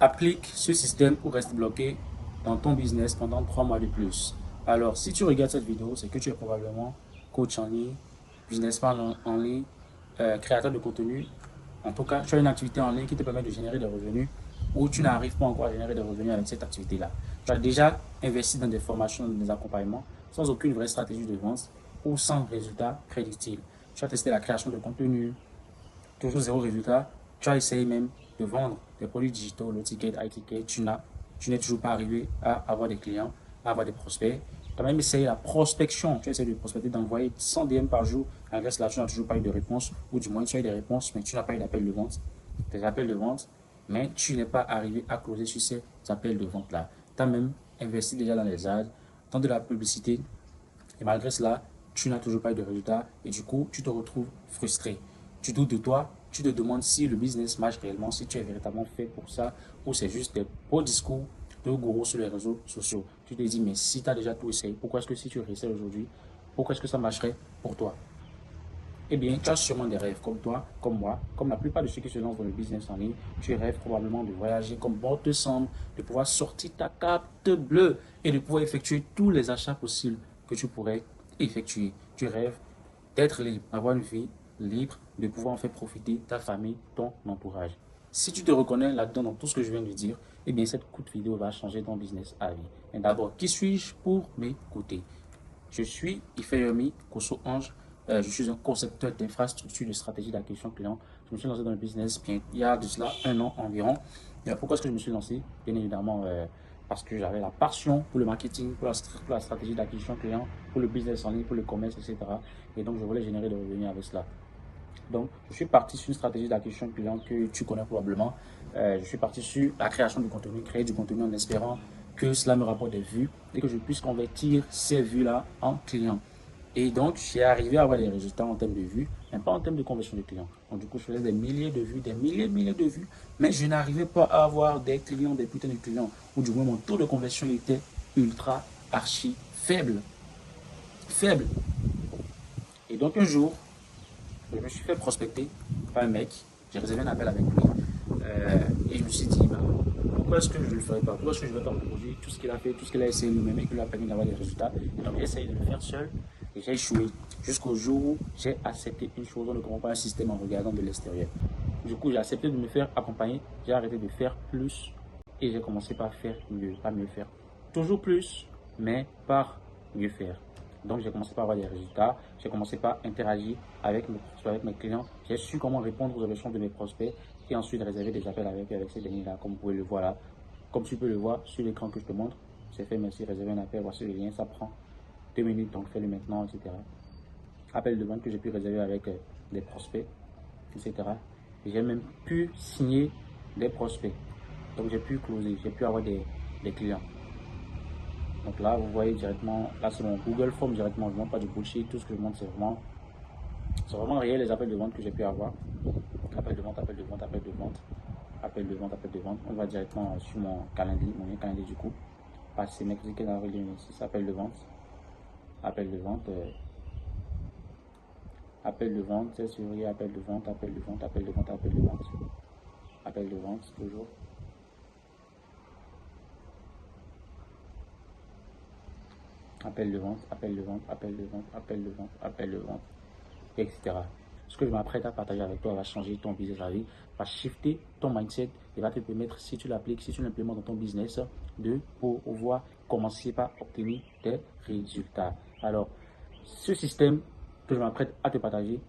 Applique ce système ou reste bloqué dans ton business pendant 3 mois de plus. Alors, si tu regardes cette vidéo, c'est que tu es probablement coach en ligne, businessman en ligne, créateur de contenu. En tout cas, tu as une activité en ligne qui te permet de générer des revenus ou tu n'arrives pas encore à générer des revenus avec cette activité-là. Tu as déjà investi dans des formations, dans des accompagnements sans aucune vraie stratégie de vente ou sans résultat prédictible. Tu as testé la création de contenu, toujours zéro résultat. Tu as essayé même de vendre des produits digitaux, le ticket, iTicket, tu n'es toujours pas arrivé à avoir des clients, à avoir des prospects. Tu as même essayé la prospection, tu as essayé de prospecter, d'envoyer 100 DM par jour. Malgré cela, tu n'as toujours pas eu de réponse, ou du moins tu as eu des réponses, mais tu n'as pas eu d'appel de vente. Des appels de vente, mais tu n'es pas arrivé à closer sur ces appels de vente-là. Tu as même investi déjà dans les ads, dans de la publicité, et malgré cela, tu n'as toujours pas eu de résultat et du coup, tu te retrouves frustré. Tu doutes de toi, tu te demandes si le business marche réellement, si tu es véritablement fait pour ça ou c'est juste des beaux discours de gourou sur les réseaux sociaux. Tu te dis, mais si tu as déjà tout essayé, pourquoi est-ce que si tu réessayes aujourd'hui, pourquoi est-ce que ça marcherait pour toi? Eh bien, tu as sûrement des rêves comme toi, comme moi, comme la plupart de ceux qui se lancent dans le business en ligne. Tu rêves probablement de voyager comme bon te semble, de pouvoir sortir ta carte bleue et de pouvoir effectuer tous les achats possibles que tu pourrais effectuer. Tu rêves d'être libre, d'avoir une vie libre, de pouvoir en faire profiter ta famille, ton entourage. Si tu te reconnais là-dedans dans tout ce que je viens de dire, eh bien cette courte vidéo va changer ton business à vie. Mais d'abord, qui suis-je pour m'écouter? Je suis Ifeyomi Koso Ange. Je suis un concepteur d'infrastructure de stratégie d'acquisition client. Je me suis lancé dans le business bien, il y a de cela 1 an environ. Pourquoi est-ce que je me suis lancé? Bien évidemment, parce que j'avais la passion pour le marketing, pour la stratégie d'acquisition client, pour le business en ligne, pour le commerce, etc. Et donc, je voulais générer des revenus avec cela. Donc, je suis parti sur une stratégie d'acquisition client que tu connais probablement. Je suis parti sur la création du contenu, créer du contenu en espérant que cela me rapporte des vues et que je puisse convertir ces vues-là en clients. Et donc, j'ai arrivé à avoir des résultats en termes de vues, mais pas en termes de conversion de clients. Donc, du coup, je faisais des milliers de vues, des milliers de vues, mais je n'arrivais pas à avoir des clients, des putains de clients, ou du moins mon taux de conversion était ultra archi faible. Faible. Et donc, un jour, je me suis fait prospecter par un mec, j'ai réservé un appel avec lui, et je me suis dit, bah, pourquoi est-ce que je ne le ferais pas? Pourquoi est-ce que je ne vais pas proposer tout ce qu'il a fait, tout ce qu'il a essayé lui-même et qui lui a permis d'avoir des résultats? Et donc j'ai essayé de le faire seul et j'ai échoué jusqu'au jour où j'ai accepté une chose, on ne comprend pas un système en regardant de l'extérieur. Du coup, j'ai accepté de me faire accompagner, j'ai arrêté de faire plus et j'ai commencé par faire mieux, pas mieux faire. Toujours plus, mais par mieux faire. Donc, j'ai commencé par avoir des résultats. J'ai commencé par interagir avec mes clients. J'ai su comment répondre aux objections de mes prospects et ensuite réserver des appels avec ces derniers-là, comme vous pouvez le voir là. Comme tu peux le voir sur l'écran que je te montre, c'est fait, merci, réserver un appel, voici le lien, ça prend 2 minutes, donc fais-le maintenant, etc. Appel de vente que j'ai pu réserver avec des prospects, etc. J'ai même pu signer des prospects. Donc, j'ai pu closer, j'ai pu avoir des clients. Donc là, vous voyez directement, là c'est mon Google Form directement, je ne montre pas du bullshit, tout ce que je montre c'est vraiment réel les appels de vente que j'ai pu avoir. Appel de vente, appel de vente, appel de vente, appel de vente, appel de vente. On va directement sur mon calendrier, mon lien calendrier du coup. Passer mercredi, avril 2006, appel de vente, appel de vente, appel de vente, 16 février, appel de vente, appel de vente, appel de vente, appel de vente, appel de vente, toujours. Appel de vente, appel de vente, appel de vente, appel de vente, appel de vente, etc. Ce que je m'apprête à partager avec toi va changer ton business à vie, va shifter ton mindset et va te permettre, si tu l'appliques, si tu l'implémentes dans ton business, de pouvoir commencer par obtenir des résultats. Alors, ce système que je m'apprête à te partager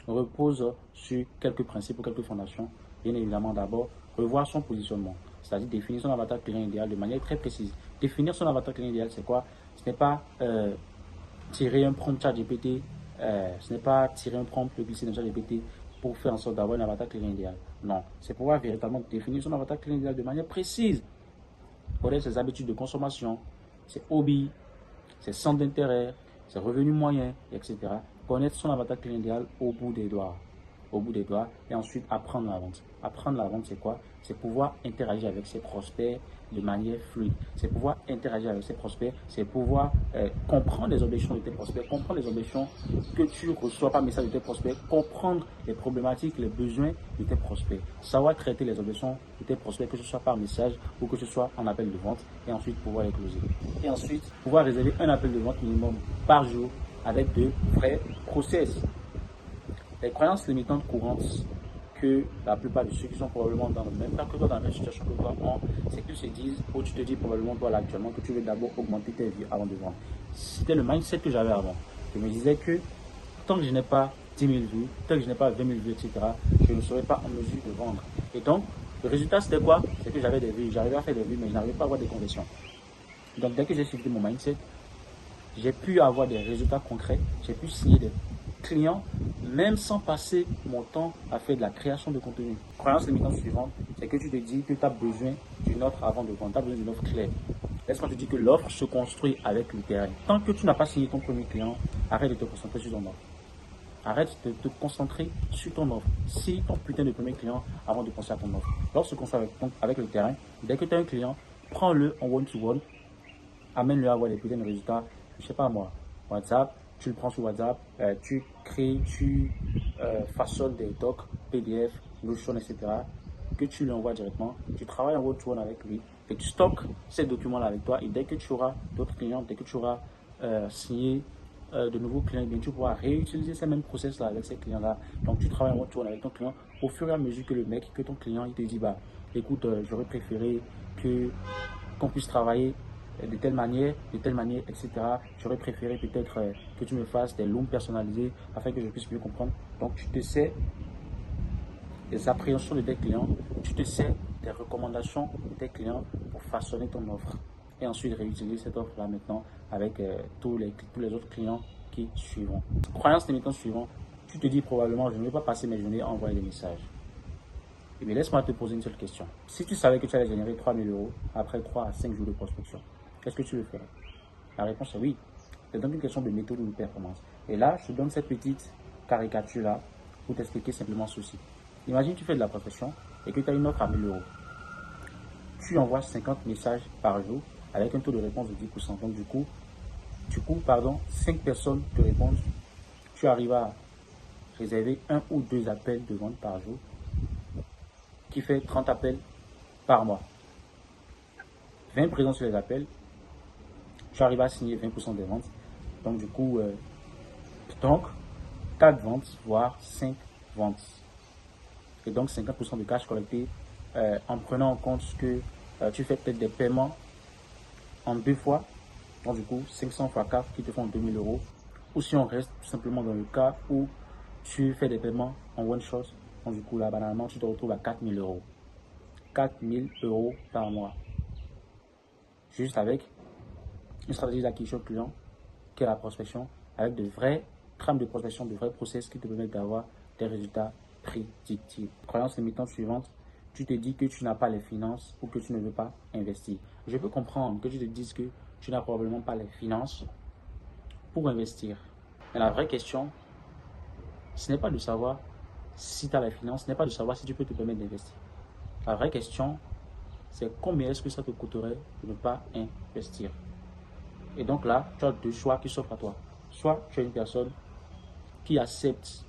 repose sur quelques principes ou quelques fondations. Bien évidemment, d'abord, revoir son positionnement, c'est-à-dire définir son avatar client idéal de manière très précise. Définir son avatar client idéal, c'est quoi? Ce n'est pas tirer un prompt chat GPT, ce n'est pas tirer un prompt, le glisser dans chat GPT pour faire en sorte d'avoir un avatar client idéal. Non, c'est pouvoir véritablement définir son avatar client idéal de manière précise. Connaître ses habitudes de consommation, ses hobbies, ses centres d'intérêt, ses revenus moyens, etc. Connaître son avatar client idéal au bout des doigts. Au bout des doigts et ensuite apprendre la vente. apprendre la vente, c'est quoi? C'est pouvoir interagir avec ses prospects de manière fluide. C'est pouvoir interagir avec ses prospects, c'est pouvoir comprendre les objections de tes prospects, comprendre les objections que tu reçois par message de tes prospects, comprendre les problématiques, les besoins de tes prospects, savoir traiter les objections de tes prospects, que ce soit par message ou que ce soit en appel de vente, et ensuite pouvoir les closer. Et ensuite, pouvoir réserver un appel de vente minimum par jour avec de vrais process. Les croyances limitantes courantes que la plupart de ceux qui sont probablement dans le même cas que toi, dans la même situation que toi ont, c'est qu'ils se disent, ou tu te dis probablement toi là actuellement, que tu veux d'abord augmenter tes vues avant de vendre. C'était le mindset que j'avais avant. Je me disais que tant que je n'ai pas 10 000 vues, tant que je n'ai pas 20 000 vues, etc., je ne serais pas en mesure de vendre. Et donc, le résultat c'était quoi? C'est que j'avais des vues, j'arrivais à faire des vues, mais je n'arrivais pas à avoir des conversions. Donc, dès que j'ai shifté mon mindset, j'ai pu avoir des résultats concrets, j'ai pu signer des clients, même sans passer mon temps à faire de la création de contenu. Croyance limitante suivante, c'est que tu te dis que tu as besoin d'une offre avant de vendre, tu as besoin d'une offre claire. Laisse-moi te dire que l'offre se construit avec le terrain. Tant que tu n'as pas signé ton premier client, arrête de te concentrer sur ton offre. Arrête de te concentrer sur ton offre. Signe ton putain de premier client avant de penser à ton offre. L'offre se construit avec le terrain. Dès que tu as un client, prends-le en one-to-one, amène-le à avoir des putains de résultats. Je sais pas moi, WhatsApp, tu le prends sur WhatsApp, tu crées, tu façonnes des docs, PDF, Notion, etc. que tu lui envoies directement. Tu travailles en one-to-one avec lui et tu stockes ces documents-là avec toi. Et dès que tu auras d'autres clients, dès que tu auras signé de nouveaux clients, eh bien, tu pourras réutiliser ces mêmes process-là avec ces clients-là. Donc, tu travailles en one-to-one avec ton client au fur et à mesure que le mec, que ton client, il te dit, bah, écoute, j'aurais préféré qu'on puisse travailler de telle manière, etc. J'aurais préféré peut-être que tu me fasses des looms personnalisés afin que je puisse mieux comprendre. Donc, tu te sais des appréhensions de tes clients, tu te sais des recommandations de tes clients pour façonner ton offre. Et ensuite, réutiliser cette offre-là maintenant avec tous les autres clients qui suivront. Croyance limitante suivante, tu te dis probablement, je ne vais pas passer mes journées à envoyer des messages. Eh bien, laisse-moi te poser une seule question. Si tu savais que tu allais générer 3 000 euros après 3 à 5 jours de prospection, qu'est-ce que tu le ferais? La réponse est oui. C'est donc une question de méthode ou de performance. Et là, je te donne cette petite caricature-là pour t'expliquer simplement ceci. Imagine que tu fais de la prospection et que tu as une offre à 1 000 euros. Tu envoies 50 messages par jour avec un taux de réponse de 10%. Donc, du coup, 5 personnes te répondent. Tu arrives à réserver 1 ou 2 appels de vente par jour qui fait 30 appels par mois. 20 présents sur les appels, tu arrives à signer 20% des ventes. Donc, du coup, 4 ventes, voire 5 ventes. Et donc, 50% de cash collecté en prenant en compte que tu fais peut-être des paiements en 2 fois. Donc, du coup, 500 fois 4 qui te font 2 000 euros. Ou si on reste tout simplement dans le cas où tu fais des paiements en one shot. Donc, du coup, là, banalement, tu te retrouves à 4 000 euros. 4 000 euros par mois. Juste avec une stratégie d'acquisition client qui est la prospection, avec de vraies trames de prospection, de vrais process qui te permettent d'avoir des résultats prédictibles. Croyance limitante suivante, tu te dis que tu n'as pas les finances ou que tu ne veux pas investir. Je peux comprendre que tu te dises que tu n'as probablement pas les finances pour investir. Mais la vraie question, ce n'est pas de savoir si tu as les finances, ce n'est pas de savoir si tu peux te permettre d'investir. La vraie question, c'est combien est-ce que ça te coûterait de ne pas investir. Et donc là, tu as 2 choix qui s'offrent à toi. Soit tu es une personne qui accepte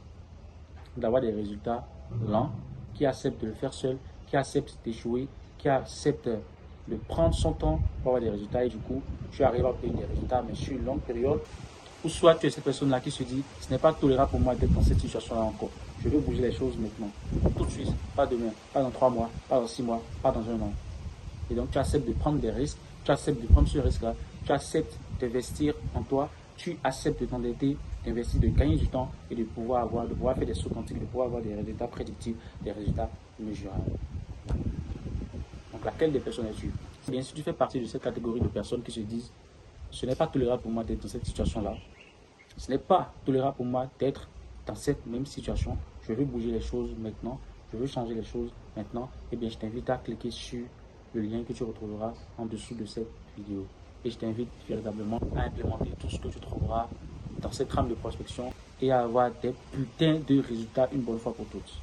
d'avoir des résultats lents, qui accepte de le faire seul, qui accepte d'échouer, qui accepte de prendre son temps pour avoir des résultats et du coup, tu arrives à obtenir des résultats, mais sur une longue période. Ou soit tu es cette personne-là qui se dit, ce n'est pas tolérable pour moi d'être dans cette situation-là encore. Je veux bouger les choses maintenant, tout de suite, pas demain, pas dans 3 mois, pas dans 6 mois, pas dans 1 an. Et donc, tu acceptes de prendre des risques, tu acceptes de prendre ce risque-là, tu acceptes d'investir en toi, tu acceptes de t'endetter, d'investir, de gagner du temps et de pouvoir faire des sauts quantiques, de pouvoir avoir des résultats prédictifs, des résultats mesurables. Donc, laquelle des personnes es-tu? Bien, si tu fais partie de cette catégorie de personnes qui se disent, ce n'est pas tolérable pour moi d'être dans cette situation-là, ce n'est pas tolérable pour moi d'être dans cette même situation, je veux bouger les choses maintenant, je veux changer les choses maintenant, eh bien, je t'invite à cliquer sur le lien que tu retrouveras en dessous de cette vidéo. Et je t'invite véritablement à implémenter tout ce que tu trouveras dans cette trame de prospection et à avoir des putains de résultats une bonne fois pour toutes.